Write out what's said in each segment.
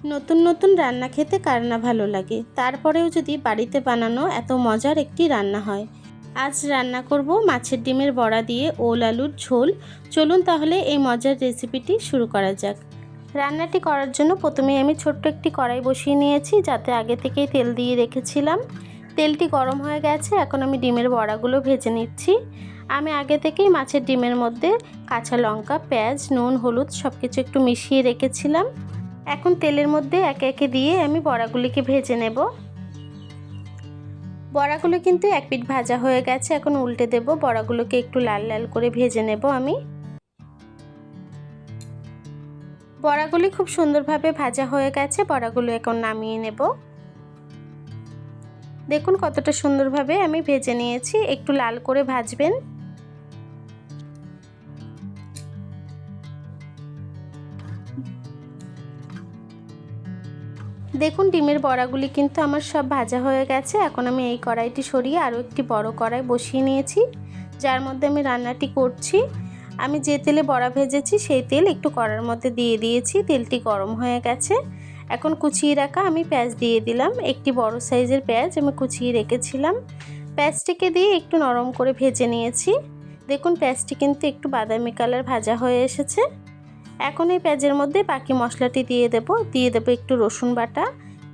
নতুন নতুন রান্না খেতে কার না ভালো লাগে, তারপরেও যদি বাড়িতে বানানো এত মজার একটি রান্না হয়। আজ রান্না করব মাছের ডিমের বড়া দিয়ে ওল আলুর ঝোল। চলুন তাহলে এই মজার রেসিপিটি শুরু করা যাক। রান্নাটি করার জন্য প্রথমে আমি ছোট্ট একটি কড়াই বসিয়ে নিয়েছি, যাতে আগে থেকেই তেল দিয়ে রেখেছিলাম। তেলটি গরম হয়ে গেছে, এখন আমি ডিমের বড়াগুলো ভেজে নিচ্ছি। আমি আগে থেকেই মাছের ডিমের মধ্যে কাঁচা লঙ্কা, পেঁয়াজ, নুন, হলুদ সব কিছু একটু মিশিয়ে রেখেছিলাম। এখন তেলের মধ্যে একে একে দিয়ে আমি বড়াগুলিকে ভেজে নেব। বড়াগুলো কিন্তু এক পিঠ ভাজা হয়ে গেছে, এখন উল্টে দেব। বড়াগুলোকে একটু লাল লাল করে ভেজে নেব আমি। বড়াগুলি খুব সুন্দরভাবে ভাজা হয়ে গেছে, বড়াগুলো এখন নামিয়ে নেব। দেখুন কতটা সুন্দরভাবে আমি ভেজে নিয়েছি, একটু লাল করে ভাজবেন। দেখুন ডিমের বড়াগুলি কিন্তু আমার সব ভাজা হয়ে গেছে। এখন আমি এই কড়াইটি সরিয়ে আরও একটি বড় কড়াই বসিয়ে নিয়েছি, যার মধ্যে আমি রান্নাটি করছি। আমি যে তেলে বড়া ভেজেছি সেই তেল একটু কড়ার মধ্যে দিয়ে দিয়েছি। তেলটি গরম হয়ে গেছে, এখন কুচিয়ে রাখা আমি পেঁয়াজ দিয়ে দিলাম। একটি বড় সাইজের পেঁয়াজ আমি কুচিয়ে রেখেছিলাম। পেঁয়াজটিকে দিয়ে একটু নরম করে ভেজে নিয়েছি। দেখুন পেঁয়াজটি কিন্তু একটু বাদামি কালার ভাজা হয়ে এসেছে। এখন এই পেঁয়াজের মধ্যে বাকি মশলাটি দিয়ে দেব একটু রসুন বাটা,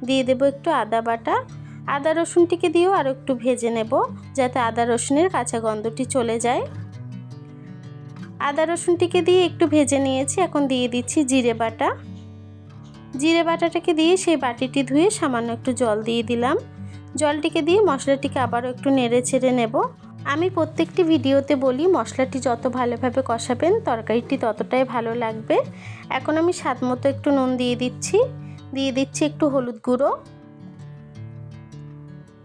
দিয়ে দেব একটু আদা বাটা। আদা রসুনটিকে দিয়েও আরও একটু ভেজে নেব, যাতে আদা রসুনের কাঁচা গন্ধটি চলে যায়। আদা রসুনটিকে দিয়ে একটু ভেজে নিয়েছি, এখন দিয়ে দিচ্ছি জিরে বাটা। জিরে বাটাটাকে দিয়ে সেই বাটিটি ধুয়ে সামান্য একটু জল দিয়ে দিলাম। জলটিকে দিয়ে মশলাটিকে আবারও একটু নেড়ে ছেড়ে নেব। আমি প্রত্যেকটি ভিডিওতে বলি, মশলাটি যত ভালোভাবে কষাবেন তরকারিটি ততটাই ভালো লাগবে। এখন আমি স্বাদ মতো একটু নুন দিয়ে দিচ্ছি একটু হলুদ গুঁড়ো।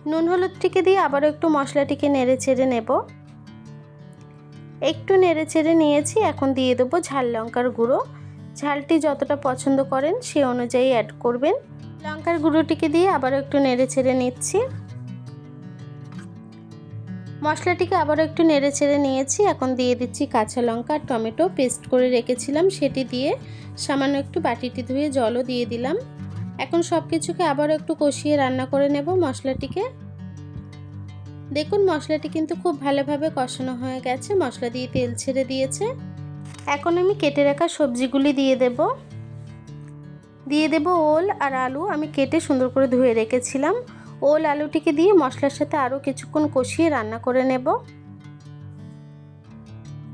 নুন হলুদটিকে দিয়ে আবারও একটু মশলাটিকে নেড়ে ছেড়ে নেব। একটু নেড়ে ছেড়ে নিয়েছি, এখন দিয়ে দেবো ঝাল লঙ্কার গুঁড়ো। ঝালটি যতটা পছন্দ করেন সে অনুযায়ী অ্যাড করবেন। লঙ্কার গুঁড়োটিকে দিয়ে আবারও একটু নেড়ে ছেড়ে নিচ্ছি। মশলাটিকে আবারও একটু নেড়ে ছেড়ে নিয়েছি, এখন দিয়ে দিচ্ছি কাঁচা লঙ্কা আর টমেটো পেস্ট করে রেখেছিলাম, সেটি দিয়ে সামান্য একটু বাটিটি ধুয়ে জলও দিয়ে দিলাম। এখন সব কিছুকে আবারও একটু কষিয়ে রান্না করে নেব মশলাটিকে। দেখুন মশলাটি কিন্তু খুব ভালোভাবে কষানো হয়ে গেছে, মশলা দিয়ে তেল ছেড়ে দিয়েছে। এখন আমি কেটে রাখা সবজিগুলি দিয়ে দেব ওল আর আলু আমি কেটে সুন্দর করে ধুয়ে রেখেছিলাম। ওল আলুটিকে দিয়ে মশলার সাথে আরও কিছুক্ষণ কষিয়ে রান্না করে নেব।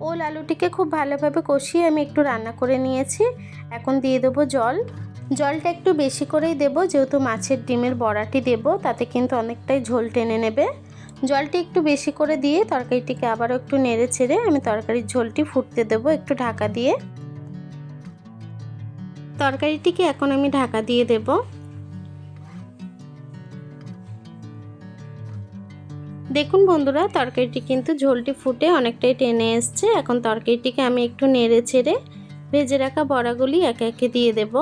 ওল আলুটিকে খুব ভালোভাবে কষিয়ে আমি একটু রান্না করে নিয়েছি। এখন দিয়ে দেবো জল। জলটা একটু বেশি করেই দেব, যেহেতু মাছের ডিমের বড়াটি দেব, তাতে কিন্তু অনেকটাই ঝোল টেনে নেবে। জলটি একটু বেশি করে দিয়ে তরকারিটিকে আবারও একটু নেড়ে ছেড়ে আমি তরকারির ঝোলটি ফুটতে দেব একটু ঢাকা দিয়ে। তরকারিটিকে এখন আমি ঢাকা দিয়ে দেব। দেখুন বন্ধুরা, তরকারিটি কিন্তু ঝোলটি ফুটে অনেকটাই টেনে এসছে। এখন তরকারিটিকে আমি একটু নেড়ে ছেড়ে ভেজে রাখা বড়াগুলি একে একে দিয়ে দেব।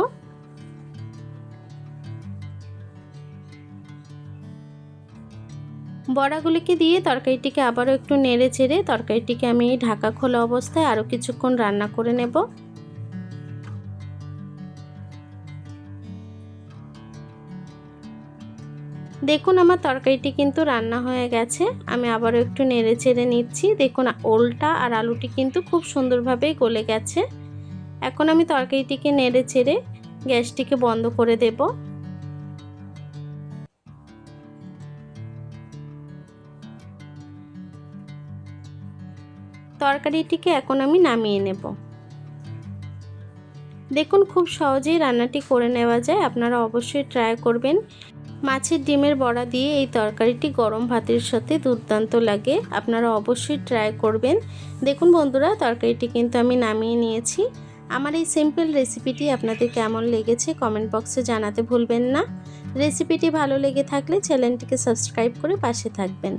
বড়াগুলিকে দিয়ে তরকারিটিকে আবারও একটু নেড়ে ছেড়ে তরকারিটিকে আমি ঢাকা খোলা অবস্থায় আরও কিছুক্ষণ রান্না করে নেব। দেখুন আমার তরকারিটি কিন্তু রান্না হয়ে গেছে, আমি আবারও একটু নেড়ে ছেড়ে নিচ্ছি। দেখুন ওলটা আর আলুটি কিন্তু খুব সুন্দরভাবেই গলে গেছে। এখন আমি তরকারিটিকে নেড়ে ছেড়ে গ্যাসটিকে বন্ধ করে দেব। তরকারিটিকে এখন আমি নামিয়ে নেব। দেখুন খুব সহজেই রান্নাটি করে নেওয়া যায়, আপনারা অবশ্যই ট্রাই করবেন। মাছের ডিমের বড়া দিয়ে এই তরকারিটি গরম ভাতের সাথে দুর্দান্ত লাগে, আপনারা অবশ্যই ট্রাই করবেন। দেখুন বন্ধুরা, তরকারিটি কিন্তু আমি নামিয়ে নিয়েছি। আমার এই সিম্পল রেসিপিটি আপনাদের কেমন লেগেছে কমেন্ট বক্সে জানাতে ভুলবেন না। রেসিপিটি ভালো লেগে থাকলে চ্যানেলটিকে সাবস্ক্রাইব করে পাশে থাকবেন।